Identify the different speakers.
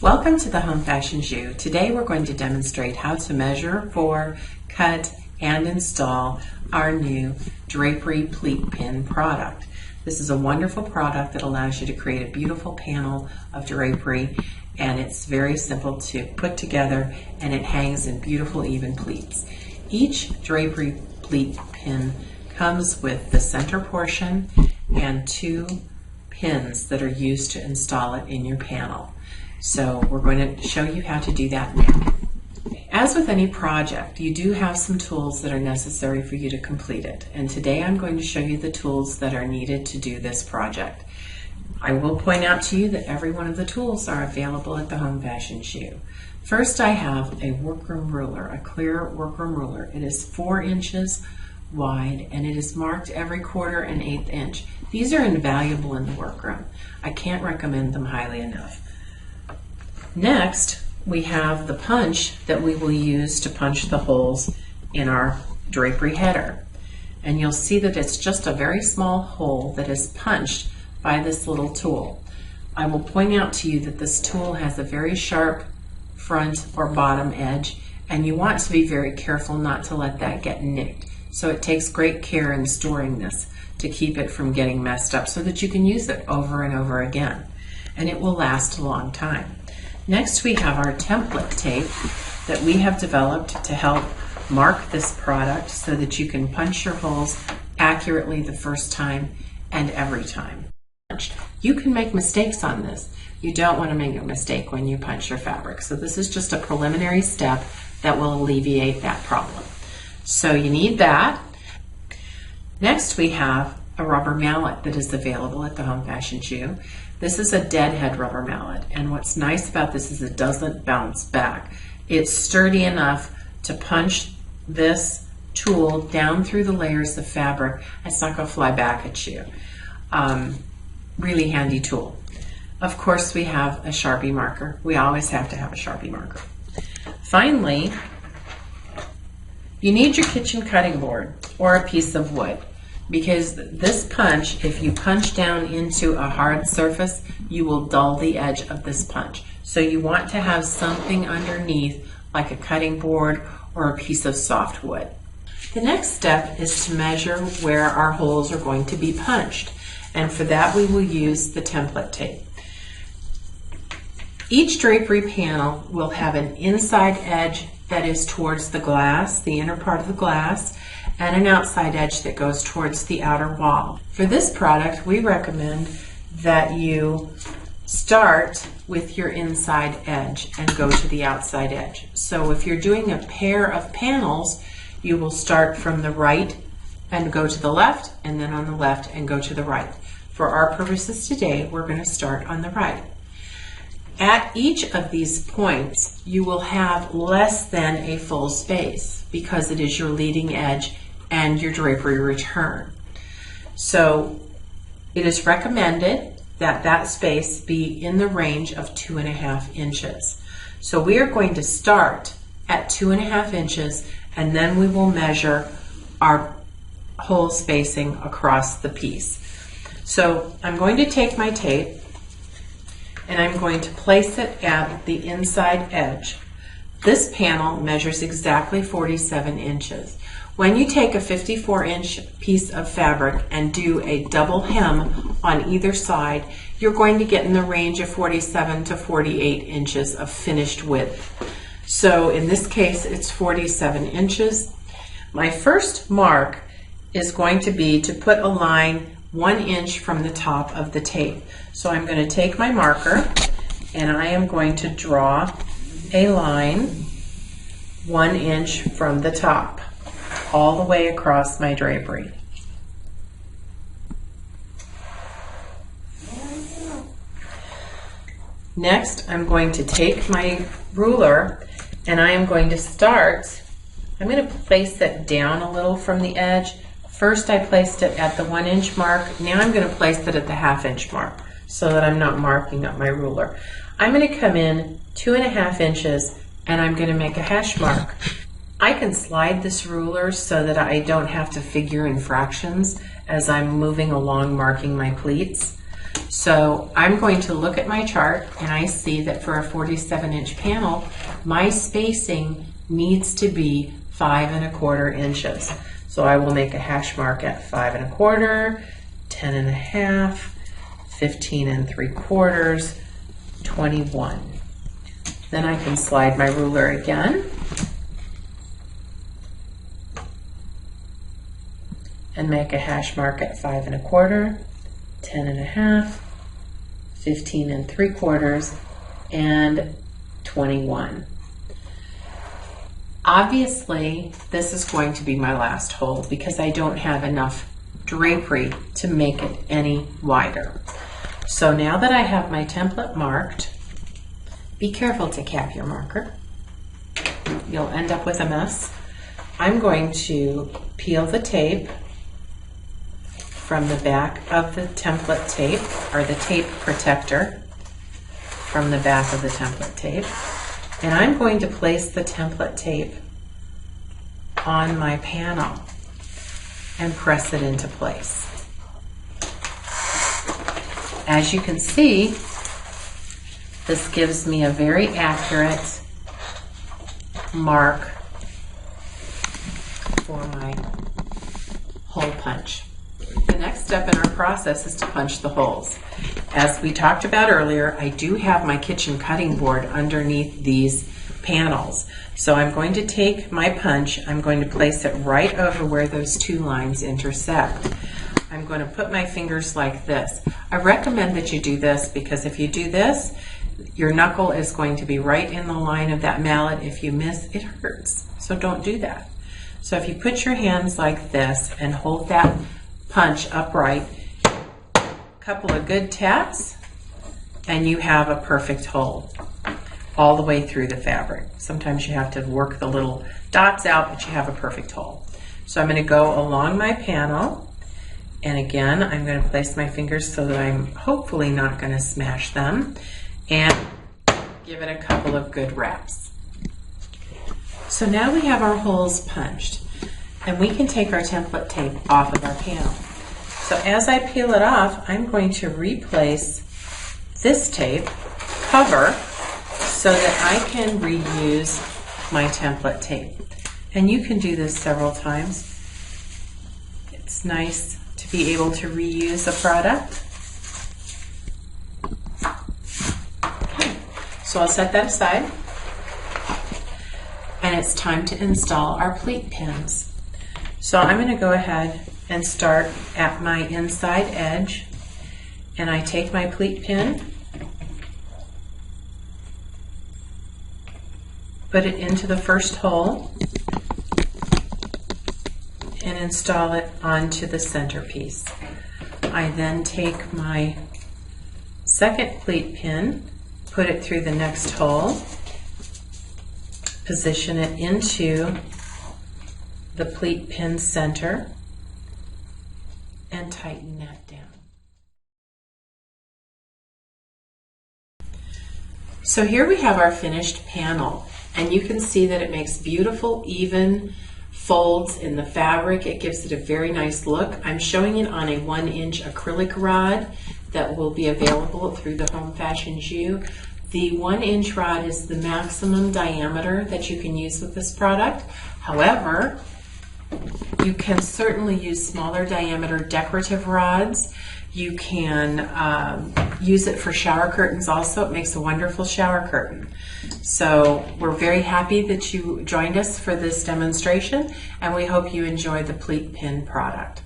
Speaker 1: Welcome to the Home Fashion Shoe. Today we're going to demonstrate how to measure for, cut, and install our new Drapery Pleat Pin product. This is a wonderful product that allows you to create a beautiful panel of drapery, and it's very simple to put together, and it hangs in beautiful even pleats. Each Drapery Pleat pin comes with the center portion and two pins that are used to install it in your panel. So we're going to show you how to do that now. As with any project, you do have some tools that are necessary for you to complete it. And today I'm going to show you the tools that are needed to do this project. I will point out to you that every one of the tools are available at the Home Fashion Shoe. First, I have a workroom ruler, a clear workroom ruler. It is 4 inches wide and it is marked every 1/4 and 1/8 inch. These are invaluable in the workroom. I can't recommend them highly enough. Next, we have the punch that we will use to punch the holes in our drapery header. And you'll see that it's just a very small hole that is punched by this little tool. I will point out to you that this tool has a very sharp front or bottom edge, and you want to be very careful not to let that get nicked. So it takes great care in storing this to keep it from getting messed up so that you can use it over and over again. And it will last a long time. Next, we have our template tape that we have developed to help mark this product so that you can punch your holes accurately the first time and every time. You can make mistakes on this. You don't want to make a mistake when you punch your fabric. So this is just a preliminary step that will alleviate that problem. So you need that. Next, we have a rubber mallet that is available at the Home Fashion Shoe. This is a deadhead rubber mallet, and what's nice about this is it doesn't bounce back. It's sturdy enough to punch this tool down through the layers of fabric. It's not going to fly back at you. Really handy tool. Of course, we have a Sharpie marker. We always have to have a Sharpie marker. Finally, you need your kitchen cutting board or a piece of wood, because this punch, if you punch down into a hard surface, you will dull the edge of this punch. So you want to have something underneath, like a cutting board or a piece of soft wood. The next step is to measure where our holes are going to be punched, and for that we will use the template tape. Each drapery panel will have an inside edge that is towards the glass, the inner part of the glass, and an outside edge that goes towards the outer wall. For this product, we recommend that you start with your inside edge and go to the outside edge. So if you're doing a pair of panels, you will start from the right and go to the left, and then on the left and go to the right. For our purposes today, we're going to start on the right. At each of these points, you will have less than a full space because it is your leading edge and your drapery return. So it is recommended that that space be in the range of 2.5 inches. So we are going to start at 2.5 inches, and then we will measure our hole spacing across the piece. So I'm going to take my tape and I'm going to place it at the inside edge. This panel measures exactly 47 inches. When you take a 54-inch piece of fabric and do a double hem on either side, you're going to get in the range of 47 to 48 inches of finished width. So in this case, it's 47 inches. My first mark is going to be to put a line 1 inch from the top of the tape. So I'm going to take my marker and I am going to draw a line 1 inch from the top all the way across my drapery. Next, I'm going to take my ruler and I am going to start, I'm going to place it down a little from the edge. First I placed it at the 1 inch mark. Now I'm going to place it at the 1/2 inch mark so that I'm not marking up my ruler. I'm going to come in 2.5 inches and I'm going to make a hash mark. I can slide this ruler so that I don't have to figure in fractions as I'm moving along marking my pleats. So I'm going to look at my chart, and I see that for a 47-inch panel, my spacing needs to be 5 1/4 inches. So I will make a hash mark at 5 1/4, 10 1/2, 15 3/4, 21. Then I can slide my ruler again and make a hash mark at 5 1/4, 10 1/2, 15 3/4, and 21. Obviously, this is going to be my last hole because I don't have enough drapery to make it any wider. So now that I have my template marked, be careful to cap your marker. You'll end up with a mess. I'm going to peel the tape from the back of the template tape, or the tape protector from the back of the template tape, and I'm going to place the template tape on my panel and press it into place. As you can see, this gives me a very accurate mark for my hole punch. The next step in our process is to punch the holes. As we talked about earlier, I do have my kitchen cutting board underneath these panels. So I'm going to take my punch, I'm going to place it right over where those two lines intersect. I'm going to put my fingers like this. I recommend that you do this because if you do this, your knuckle is going to be right in the line of that mallet. If you miss, it hurts. So don't do that. So if you put your hands like this and hold that punch upright, a couple of good taps, and you have a perfect hole all the way through the fabric. Sometimes you have to work the little dots out, but you have a perfect hole. So I'm going to go along my panel, and again, I'm going to place my fingers so that I'm hopefully not going to smash them, and give it a couple of good wraps. So now we have our holes punched, and we can take our template tape off of our panel. So as I peel it off, I'm going to replace this tape cover so that I can reuse my template tape. And you can do this several times. It's nice to be able to reuse a product. Okay, so I'll set that aside. And it's time to install our pleat pins. So I'm going to go ahead and start at my inside edge, and I take my pleat pin, put it into the first hole, and install it onto the centerpiece. I then take my second pleat pin, put it through the next hole, position it into the pleat pin center, and tighten that down. So here we have our finished panel, and you can see that it makes beautiful, even folds in the fabric. It gives it a very nice look. I'm showing it on a 1-inch acrylic rod that will be available through the Home Fashions U. The 1-inch rod is the maximum diameter that you can use with this product. However, you can certainly use smaller diameter decorative rods. You can use it for shower curtains also. It makes a wonderful shower curtain. So we're very happy that you joined us for this demonstration, and we hope you enjoy the pleat pin product.